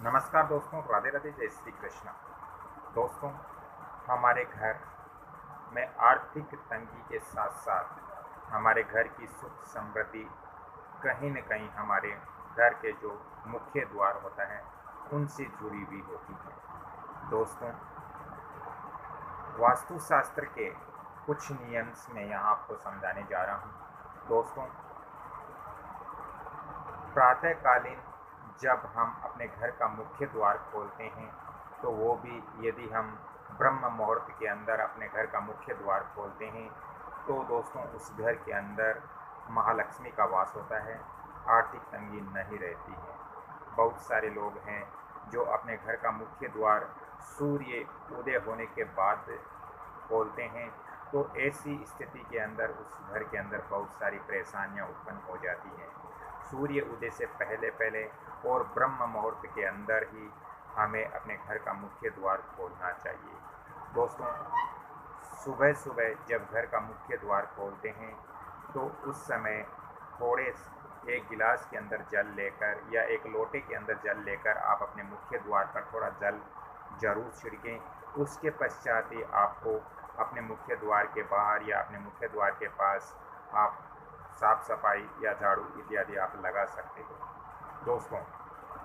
नमस्कार दोस्तों, राधे राधे, जय श्री कृष्ण। दोस्तों, हमारे घर में आर्थिक तंगी के साथ साथ हमारे घर की सुख समृद्धि कहीं न कहीं हमारे घर के जो मुख्य द्वार होता है उनसे जुड़ी हुई होती है। दोस्तों, वास्तुशास्त्र के कुछ नियम्स मैं यहाँ आपको समझाने जा रहा हूँ। दोस्तों, प्रातःकालीन जब हम अपने घर का मुख्य द्वार खोलते हैं तो वो भी यदि हम ब्रह्म मुहूर्त के अंदर अपने घर का मुख्य द्वार खोलते हैं तो दोस्तों उस घर के अंदर महालक्ष्मी का वास होता है, आर्थिक तंगी नहीं रहती है। बहुत सारे लोग हैं जो अपने घर का मुख्य द्वार सूर्य उदय होने के बाद खोलते हैं, तो ऐसी स्थिति के अंदर उस घर के अंदर बहुत सारी परेशानियां उत्पन्न हो जाती हैं। सूर्य उदय से पहले पहले और ब्रह्म मुहूर्त के अंदर ही हमें अपने घर का मुख्य द्वार खोलना चाहिए। दोस्तों, सुबह सुबह जब घर का मुख्य द्वार खोलते हैं तो उस समय थोड़े एक गिलास के अंदर जल लेकर या एक लोटे के अंदर जल लेकर आप अपने मुख्य द्वार पर थोड़ा जल जरूर छिड़कें। उसके पश्चात ही आपको अपने मुख्य द्वार के बाहर या अपने मुख्य द्वार के पास आप साफ सफाई या झाड़ू इत्यादि आप लगा सकते हो। दोस्तों,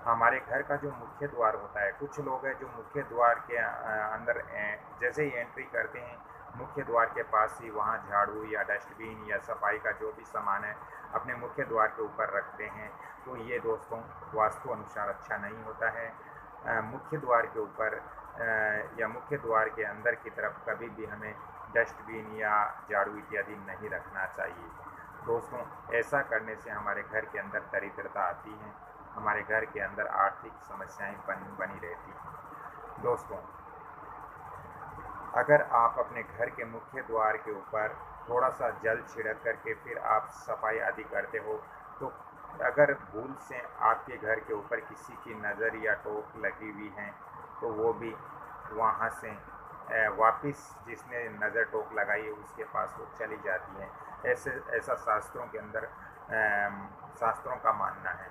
हमारे घर का जो मुख्य द्वार होता है, कुछ लोग हैं जो मुख्य द्वार के अंदर जैसे ही एंट्री करते हैं मुख्य द्वार के पास ही वहाँ झाड़ू या डस्टबिन या सफाई का जो भी सामान है अपने मुख्य द्वार के ऊपर रखते हैं, तो ये दोस्तों वास्तु अनुसार अच्छा नहीं होता है। मुख्य द्वार के ऊपर या मुख्य द्वार के अंदर की तरफ कभी भी हमें डस्टबिन या झाड़ू इत्यादि नहीं रखना चाहिए। दोस्तों, ऐसा करने से हमारे घर के अंदर दरिद्रता आती है, हमारे घर के अंदर आर्थिक समस्याएं बनी रहती हैं। दोस्तों, अगर आप अपने घर के मुख्य द्वार के ऊपर थोड़ा सा जल छिड़क करके फिर आप सफाई आदि करते हो, तो अगर भूल से आपके घर के ऊपर किसी की नज़र या टोक लगी हुई है तो वो भी वहाँ से वापस जिसने नज़र टोक लगाई है उसके पास वो चली जाती है। ऐसा शास्त्रों के अंदर शास्त्रों का मानना है।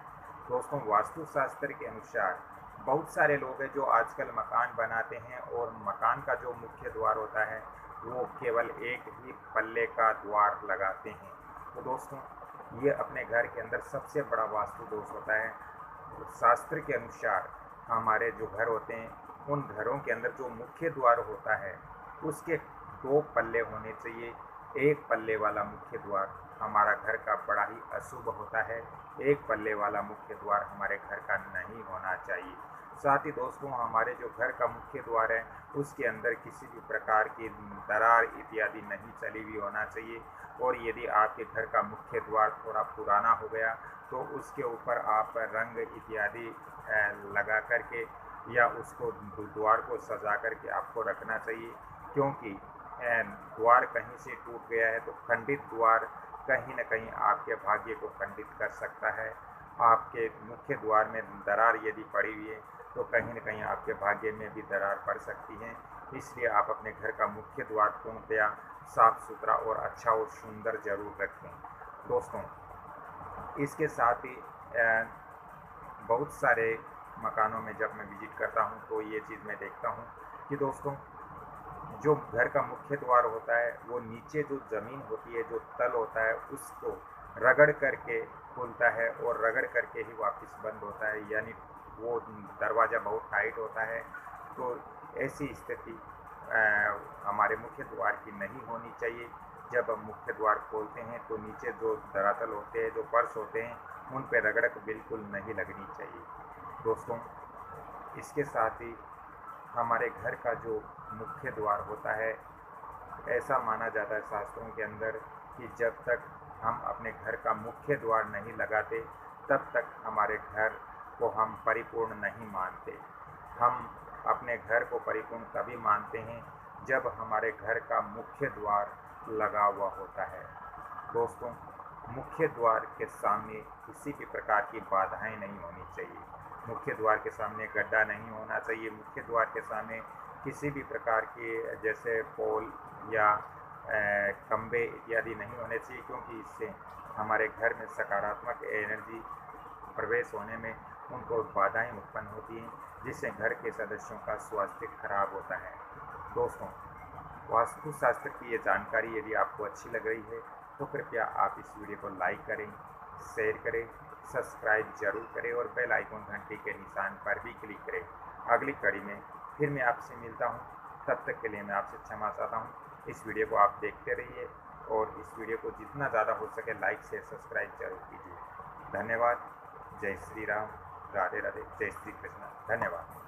दोस्तों, वास्तुशास्त्र के अनुसार बहुत सारे लोग हैं जो आजकल मकान बनाते हैं और मकान का जो मुख्य द्वार होता है वो केवल एक ही पल्ले का द्वार लगाते हैं। तो दोस्तों, ये अपने घर के अंदर सबसे बड़ा वास्तु दोष होता है। शास्त्र के अनुसार हमारे जो घर होते हैं उन घरों के अंदर जो मुख्य द्वार होता है उसके दो पल्ले होने चाहिए। एक पल्ले वाला मुख्य द्वार हमारा घर का बड़ा ही अशुभ होता है, एक पल्ले वाला मुख्य द्वार हमारे घर का नहीं होना चाहिए। साथ ही दोस्तों, हमारे जो घर का मुख्य द्वार है उसके अंदर किसी भी प्रकार की दरार इत्यादि नहीं चली हुई होना चाहिए। और यदि आपके घर का मुख्य द्वार थोड़ा पुराना हो गया तो उसके ऊपर आप रंग इत्यादि लगा करके या उसको द्वार को सजा करके आपको रखना चाहिए, क्योंकि द्वार कहीं से टूट गया है तो खंडित द्वार कहीं न कहीं आपके भाग्य को खंडित कर सकता है। आपके मुख्य द्वार में दरार यदि पड़ी हुई है तो कहीं न कहीं आपके भाग्य में भी दरार पड़ सकती है। इसलिए आप अपने घर का मुख्य द्वार पूर्णतया साफ सुथरा और अच्छा और सुंदर जरूर रखें। दोस्तों, इसके साथ ही बहुत सारे मकानों में जब मैं विजिट करता हूँ तो ये चीज़ मैं देखता हूँ कि दोस्तों, जो घर का मुख्य द्वार होता है वो नीचे जो ज़मीन होती है, जो तल होता है, उसको रगड़ करके खुलता है और रगड़ करके ही वापस बंद होता है, यानी वो दरवाज़ा बहुत टाइट होता है। तो ऐसी स्थिति हमारे मुख्य द्वार की नहीं होनी चाहिए। जब हम मुख्य द्वार खोलते हैं तो नीचे जो धरातल होते हैं, जो फर्श होते हैं, उन पर रगड़ बिल्कुल नहीं लगनी चाहिए। दोस्तों, इसके साथ ही हमारे घर का जो मुख्य द्वार होता है, ऐसा माना जाता है शास्त्रों के अंदर कि जब तक हम अपने घर का मुख्य द्वार नहीं लगाते तब तक हमारे घर को हम परिपूर्ण नहीं मानते। हम अपने घर को परिपूर्ण तभी मानते हैं जब हमारे घर का मुख्य द्वार लगा हुआ होता है। दोस्तों, मुख्य द्वार के सामने किसी भी प्रकार की बाधाएं नहीं होनी चाहिए। मुख्य द्वार के सामने गड्ढा नहीं होना चाहिए। मुख्य द्वार के सामने किसी भी प्रकार के जैसे पोल या खंबे इत्यादि नहीं होने चाहिए, क्योंकि इससे हमारे घर में सकारात्मक एनर्जी प्रवेश होने में उनको बाधाएं उत्पन्न होती हैं, जिससे घर के सदस्यों का स्वास्थ्य खराब होता है। दोस्तों, वास्तुशास्त्र की ये जानकारी यदि आपको अच्छी लग रही है तो कृपया आप इस वीडियो को लाइक करें, शेयर करें, सब्सक्राइब जरूर करें और बेल आइकन घंटी के निशान पर भी क्लिक करें। अगली कड़ी में फिर मैं आपसे मिलता हूँ, तब तक के लिए मैं आपसे क्षमा चाहता हूँ। इस वीडियो को आप देखते रहिए और इस वीडियो को जितना ज़्यादा हो सके लाइक शेयर सब्सक्राइब जरूर कीजिए। धन्यवाद। जय श्री राम। राधे राधे। जय श्री कृष्ण। धन्यवाद।